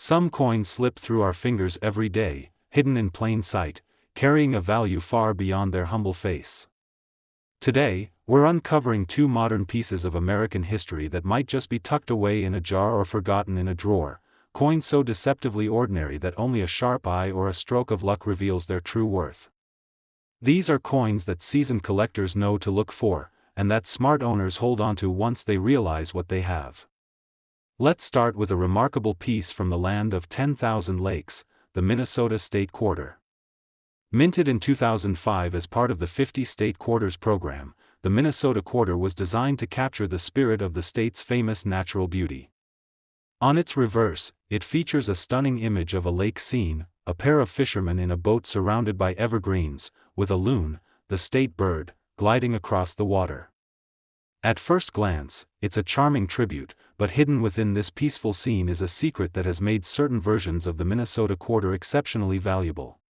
Some coins slip through our fingers every day, hidden in plain sight, carrying a value far beyond their humble face. Today, we're uncovering two modern pieces of American history that might just be tucked away in a jar or forgotten in a drawer, coins so deceptively ordinary that only a sharp eye or a stroke of luck reveals their true worth. These are coins that seasoned collectors know to look for, and that smart owners hold onto once they realize what they have. Let's start with a remarkable piece from the land of 10,000 lakes, the Minnesota State Quarter. Minted in 2005 as part of the 50 State Quarters program, the Minnesota Quarter was designed to capture the spirit of the state's famous natural beauty. On its reverse, it features a stunning image of a lake scene, a pair of fishermen in a boat surrounded by evergreens, with a loon, the state bird, gliding across the water. At first glance, it's a charming tribute, but hidden within this peaceful scene is a secret that has made certain versions of the Minnesota Quarter exceptionally valuable.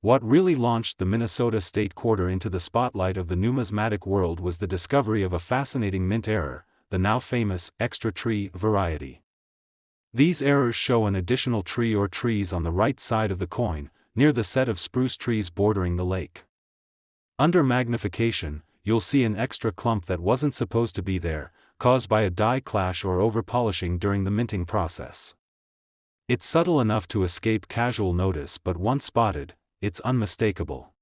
What really launched the Minnesota State Quarter into the spotlight of the numismatic world was the discovery of a fascinating mint error, the now famous extra tree variety. These errors show an additional tree or trees on the right side of the coin, near the set of spruce trees bordering the lake. Under magnification, you'll see an extra clump that wasn't supposed to be there, caused by a die clash or over-polishing during the minting process. It's subtle enough to escape casual notice, but once spotted, it's unmistakable.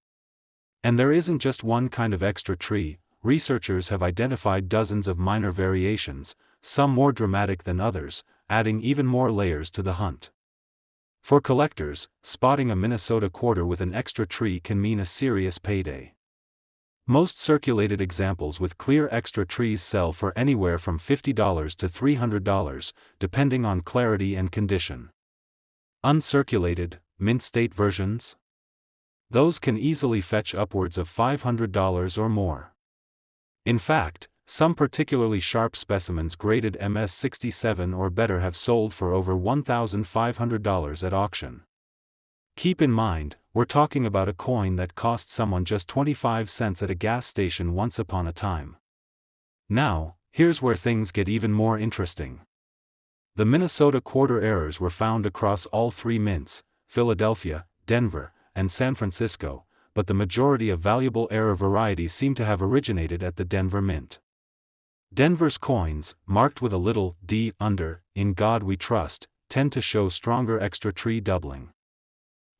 And there isn't just one kind of extra tree. Researchers have identified dozens of minor variations, some more dramatic than others, adding even more layers to the hunt. For collectors, spotting a Minnesota Quarter with an extra tree can mean a serious payday. Most circulated examples with clear extra trees sell for anywhere from $50 to $300, depending on clarity and condition. Uncirculated, mint state versions? Those can easily fetch upwards of $500 or more. In fact, some particularly sharp specimens graded MS-67 or better have sold for over $1,500 at auction. Keep in mind, we're talking about a coin that cost someone just 25 cents at a gas station once upon a time. Now, here's where things get even more interesting. The Minnesota Quarter errors were found across all three mints, Philadelphia, Denver, and San Francisco, but the majority of valuable error varieties seem to have originated at the Denver Mint. Denver's coins, marked with a little d under, "In God We Trust," tend to show stronger extra tree doubling.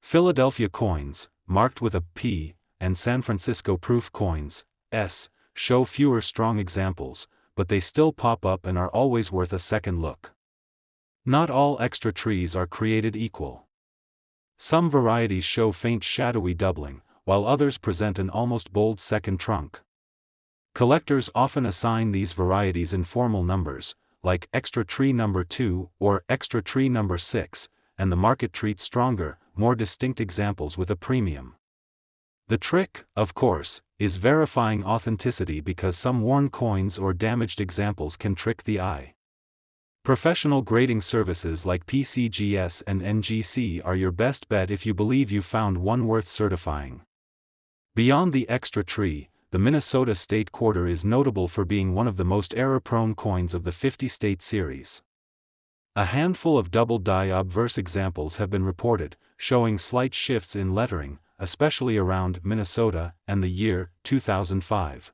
Philadelphia coins, marked with a P, and San Francisco proof coins, S, show fewer strong examples, but they still pop up and are always worth a second look. Not all extra trees are created equal. Some varieties show faint shadowy doubling, while others present an almost bold second trunk. Collectors often assign these varieties informal numbers, like extra tree number 2 or extra tree number 6, and the market treats stronger, more distinct examples with a premium. The trick, of course, is verifying authenticity, because some worn coins or damaged examples can trick the eye. Professional grading services like PCGS and NGC are your best bet if you believe you found one worth certifying. Beyond the extra tree, the Minnesota State Quarter is notable for being one of the most error-prone coins of the 50 State series. A handful of double-die obverse examples have been reported, showing slight shifts in lettering, especially around Minnesota and the year 2005.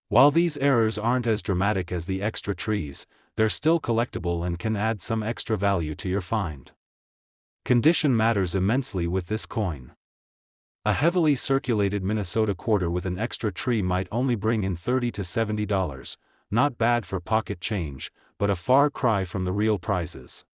While these errors aren't as dramatic as the extra trees, they're still collectible and can add some extra value to your find. Condition matters immensely with this coin. A heavily circulated Minnesota Quarter with an extra tree might only bring in $30 to $70, not bad for pocket change, but a far cry from the real prizes.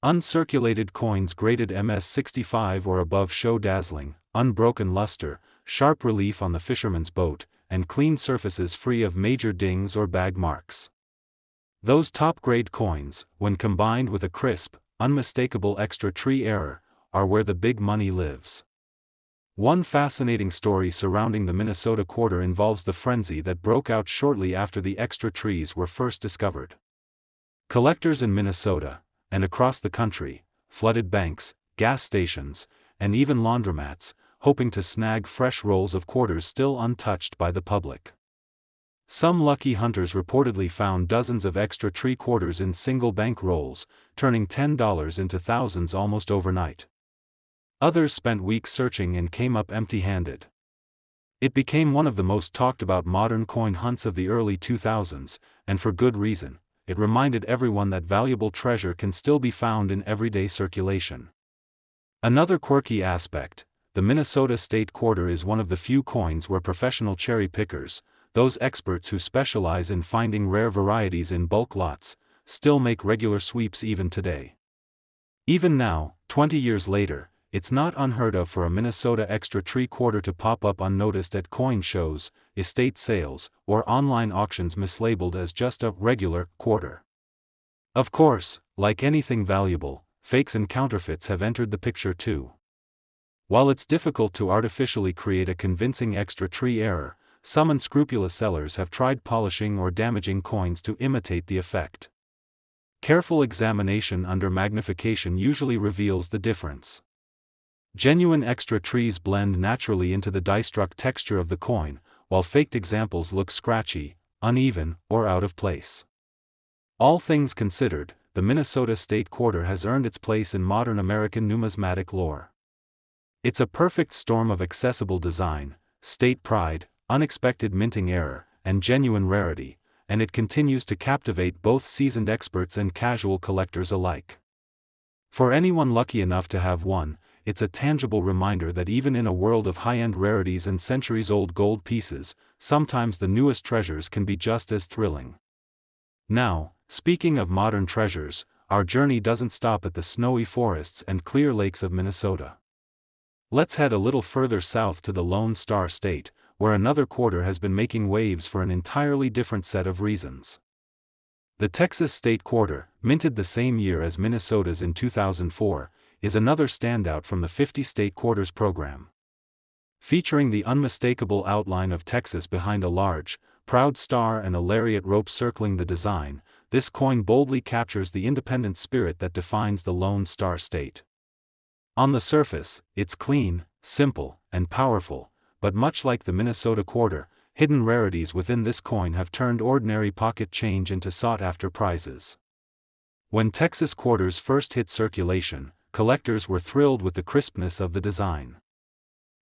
Uncirculated coins graded MS-65 or above show dazzling, unbroken luster, sharp relief on the fisherman's boat, and clean surfaces free of major dings or bag marks. Those top-grade coins, when combined with a crisp, unmistakable extra tree error, are where the big money lives. One fascinating story surrounding the Minnesota Quarter involves the frenzy that broke out shortly after the extra trees were first discovered. Collectors in Minnesota, and across the country, flooded banks, gas stations, and even laundromats, hoping to snag fresh rolls of quarters still untouched by the public. Some lucky hunters reportedly found dozens of extra tree quarters in single bank rolls, turning $10 into thousands almost overnight. Others spent weeks searching and came up empty-handed. It became one of the most talked about modern coin hunts of the early 2000s, and for good reason. It reminded everyone that valuable treasure can still be found in everyday circulation. Another quirky aspect, the Minnesota State Quarter is one of the few coins where professional cherry pickers, those experts who specialize in finding rare varieties in bulk lots, still make regular sweeps even today. Even now, 20 years later, it's not unheard of for a Minnesota extra tree quarter to pop up unnoticed at coin shows, estate sales, or online auctions mislabeled as just a regular quarter. Of course, like anything valuable, fakes and counterfeits have entered the picture too. While it's difficult to artificially create a convincing extra tree error, some unscrupulous sellers have tried polishing or damaging coins to imitate the effect. Careful examination under magnification usually reveals the difference. Genuine extra trees blend naturally into the die-struck texture of the coin, while faked examples look scratchy, uneven, or out of place. All things considered, the Minnesota State Quarter has earned its place in modern American numismatic lore. It's a perfect storm of accessible design, state pride, unexpected minting error, and genuine rarity, and it continues to captivate both seasoned experts and casual collectors alike. For anyone lucky enough to have one, it's a tangible reminder that even in a world of high-end rarities and centuries-old gold pieces, sometimes the newest treasures can be just as thrilling. Now, speaking of modern treasures, our journey doesn't stop at the snowy forests and clear lakes of Minnesota. Let's head a little further south to the Lone Star State, where another quarter has been making waves for an entirely different set of reasons. The Texas State Quarter, minted the same year as Minnesota's in 2004, is another standout from the 50 State Quarters program. Featuring the unmistakable outline of Texas behind a large, proud star and a lariat rope circling the design, this coin boldly captures the independent spirit that defines the Lone Star State. On the surface, it's clean, simple, and powerful, but much like the Minnesota Quarter, hidden rarities within this coin have turned ordinary pocket change into sought-after prizes. When Texas quarters first hit circulation, collectors were thrilled with the crispness of the design.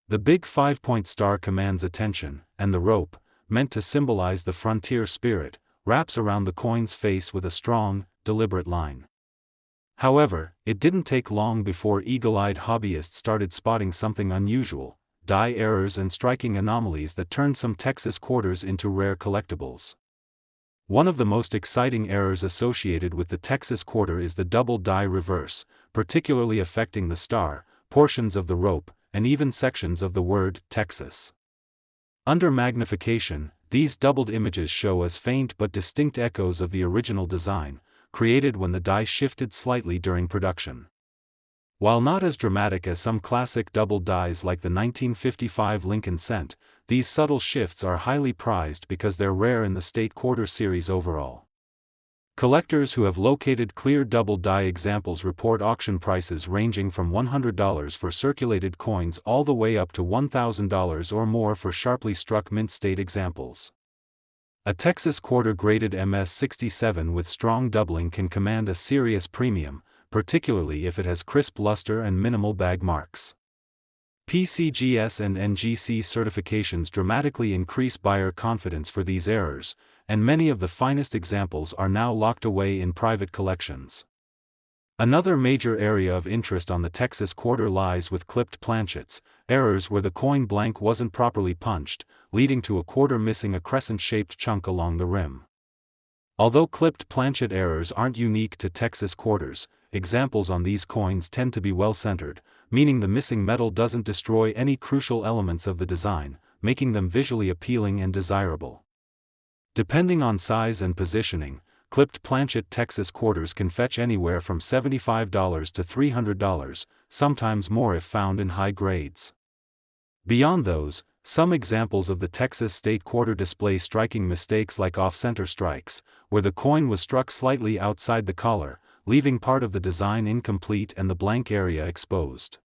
The big 5-point star commands attention, and the rope, meant to symbolize the frontier spirit, wraps around the coin's face with a strong, deliberate line. However, it didn't take long before eagle-eyed hobbyists started spotting something unusual, die errors and striking anomalies that turned some Texas quarters into rare collectibles. One of the most exciting errors associated with the Texas quarter is the double die reverse, particularly affecting the star, portions of the rope, and even sections of the word Texas. Under magnification, these doubled images show as faint but distinct echoes of the original design, created when the die shifted slightly during production. While not as dramatic as some classic double dies like the 1955 Lincoln Cent, these subtle shifts are highly prized because they're rare in the State Quarter series overall. Collectors who have located clear double die examples report auction prices ranging from $100 for circulated coins all the way up to $1,000 or more for sharply struck mint state examples. A Texas quarter graded MS-67 with strong doubling can command a serious premium, particularly if it has crisp luster and minimal bag marks. PCGS and NGC certifications dramatically increase buyer confidence for these errors, and many of the finest examples are now locked away in private collections. Another major area of interest on the Texas quarter lies with clipped planchets, errors where the coin blank wasn't properly punched, leading to a quarter missing a crescent-shaped chunk along the rim. Although clipped planchet errors aren't unique to Texas quarters, examples on these coins tend to be well-centered, meaning the missing metal doesn't destroy any crucial elements of the design, making them visually appealing and desirable. Depending on size and positioning, clipped planchet Texas quarters can fetch anywhere from $75 to $300, sometimes more if found in high grades. Beyond those, some examples of the Texas State Quarter display striking mistakes like off-center strikes, where the coin was struck slightly outside the collar, leaving part of the design incomplete and the blank area exposed.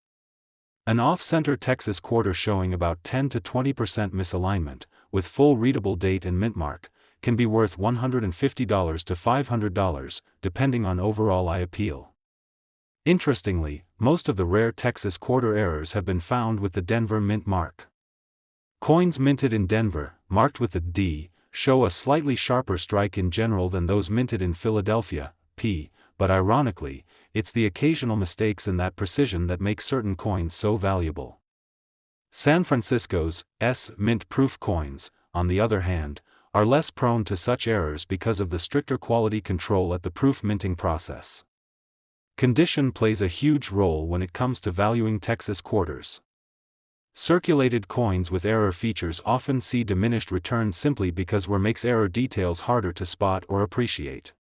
An off-center Texas quarter showing about 10 to 20% misalignment, with full readable date and mint mark, can be worth $150 to $500, depending on overall eye appeal. Interestingly, most of the rare Texas quarter errors have been found with the Denver mint mark. Coins minted in Denver, marked with the D, show a slightly sharper strike in general than those minted in Philadelphia, P, but ironically, it's the occasional mistakes in that precision that make certain coins so valuable. San Francisco's S mint-proof coins, on the other hand, are less prone to such errors because of the stricter quality control at the proof minting process. Condition plays a huge role when it comes to valuing Texas quarters. Circulated coins with error features often see diminished returns simply because makes error details harder to spot or appreciate.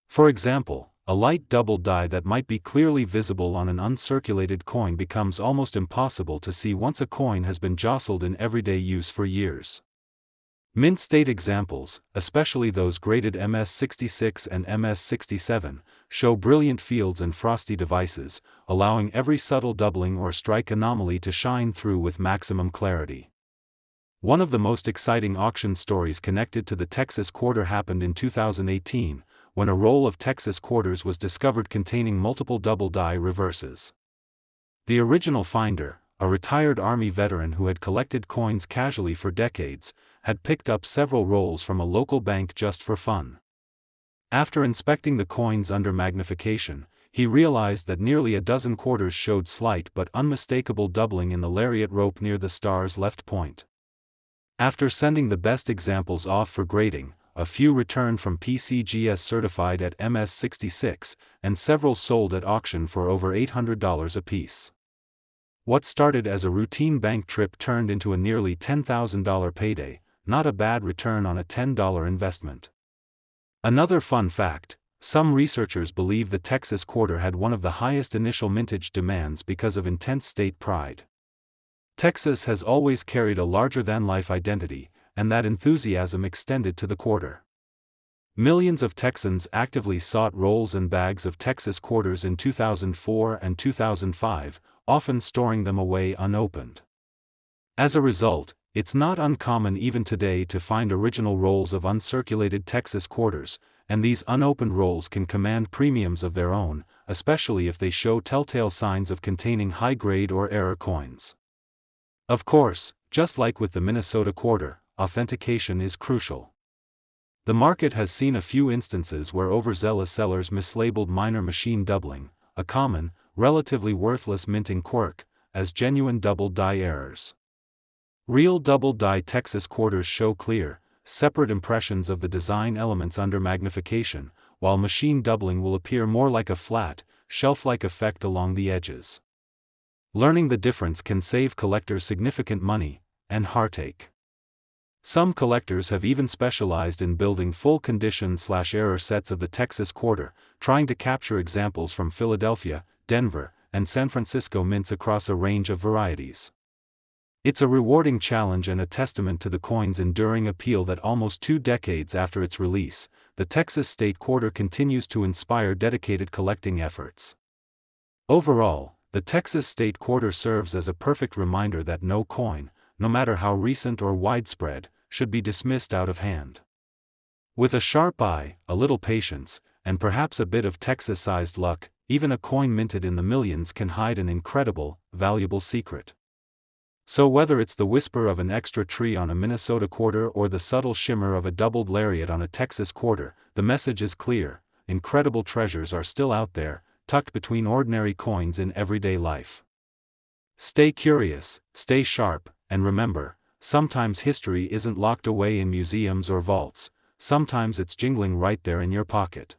For example, a light double die that might be clearly visible on an uncirculated coin becomes almost impossible to see once a coin has been jostled in everyday use for years. Mint state examples, especially those graded MS66 and MS67, show brilliant fields and frosty devices, allowing every subtle doubling or strike anomaly to shine through with maximum clarity. One of the most exciting auction stories connected to the Texas quarter happened in 2018, when a roll of Texas quarters was discovered containing multiple double die reverses. The original finder, a retired Army veteran who had collected coins casually for decades, had picked up several rolls from a local bank just for fun. After inspecting the coins under magnification, he realized that nearly a dozen quarters showed slight but unmistakable doubling in the lariat rope near the star's left point. After sending the best examples off for grading, a few returned from PCGS certified at MS66, and several sold at auction for over $800 apiece. What started as a routine bank trip turned into a nearly $10,000 payday, not a bad return on a $10 investment. Another fun fact, some researchers believe the Texas quarter had one of the highest initial mintage demands because of intense state pride. Texas has always carried a larger-than-life identity, and that enthusiasm extended to the quarter. Millions of Texans actively sought rolls and bags of Texas quarters in 2004 and 2005, often storing them away unopened. As a result, it's not uncommon even today to find original rolls of uncirculated Texas quarters, and these unopened rolls can command premiums of their own, especially if they show telltale signs of containing high-grade or error coins. Of course, just like with the Minnesota quarter, authentication is crucial. The market has seen a few instances where overzealous sellers mislabeled minor machine doubling, a common, relatively worthless minting quirk, as genuine double die errors. Real double die Texas quarters show clear, separate impressions of the design elements under magnification, while machine doubling will appear more like a flat, shelf-like effect along the edges. Learning the difference can save collectors significant money and heartache. Some collectors have even specialized in building full condition/error sets of the Texas quarter, trying to capture examples from Philadelphia, Denver, and San Francisco mints across a range of varieties. It's a rewarding challenge and a testament to the coin's enduring appeal that almost 2 decades after its release, the Texas State Quarter continues to inspire dedicated collecting efforts. Overall, the Texas State Quarter serves as a perfect reminder that no coin, no matter how recent or widespread, should be dismissed out of hand. With a sharp eye, a little patience, and perhaps a bit of Texas-sized luck, even a coin minted in the millions can hide an incredible, valuable secret. So whether it's the whisper of an extra tree on a Minnesota quarter or the subtle shimmer of a doubled lariat on a Texas quarter, the message is clear: incredible treasures are still out there, tucked between ordinary coins in everyday life. Stay curious, stay sharp, and remember, sometimes history isn't locked away in museums or vaults, sometimes it's jingling right there in your pocket.